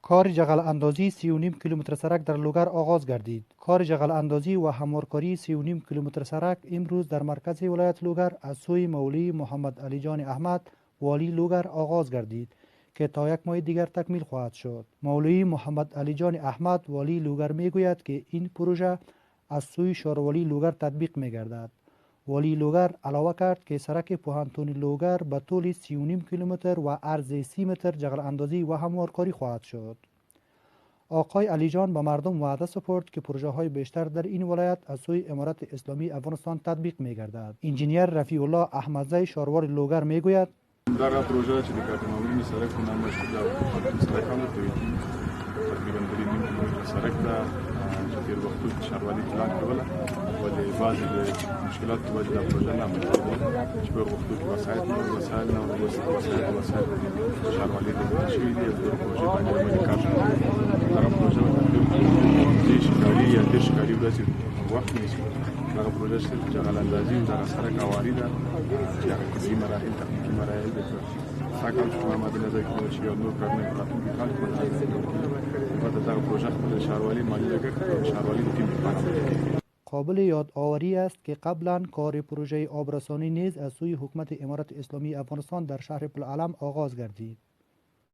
کار جغل اندازی 3.5 کیلومتر سرک در لوگر آغاز گردید. کار جغل اندازی و هموارکاری 3.5 کیلومتر سرک امروز در مرکز ولایت لوگر از سوی مولوی محمد علی جان احمد والی لوگر آغاز گردید که تا یک ماه دیگر تکمیل خواهد شد. مولوی محمد علی جان احمد والی لوگر می گوید که این پروژه از سوی شاروالی لوگر تطبیق می گردد. والی لوگر علاوه کرد که سرک پوهنتون لوگر به طول 3.5 کیلومتر و عرض 30 متر جغل اندازی و هموارکاری خواهد شد. آقای علی جان به مردم وعده سپرد که پروژه های بیشتر در این ولایت از سوی امارت اسلامی افغانستان تطبیق می گردد. انجینیر رفیع الله احمدزی شاروار لوگر می گوید در پروژه چې د کارتمامین سرک په نامه شته د سرک هم ته تقریبا 3 کیلومتر سرک ته چې تیر وختو کې شاروالي پلان کوله ولې بعضې د مشکلات په وجه دا پروژه نه عملي کېده چې په وختو کې وسایل نه وسایل شاروالي ته ورکړل شوي دي او د پروژې باندې عملي کار شوی هغه پروژه دېرش کالي یا 30 کالي ورځې وخت نیسي. هغه پروژه چې جغل اندازي او دغه سرک اواري ده چې هغه کسي مراحل تخنیکي مراحل د ساکل شما مد نظر کې چې یو نور کارونه راتلونکي کال کې البته دغه پروژه خپل شاروالي مالی لګښت او شاروالي تیم لپاره قابل یادآوری است که قبلا کار پروژه آبرسانی نیز از سوی حکومت امارت اسلامی افغانستان در شهر پل علم آغاز گردید.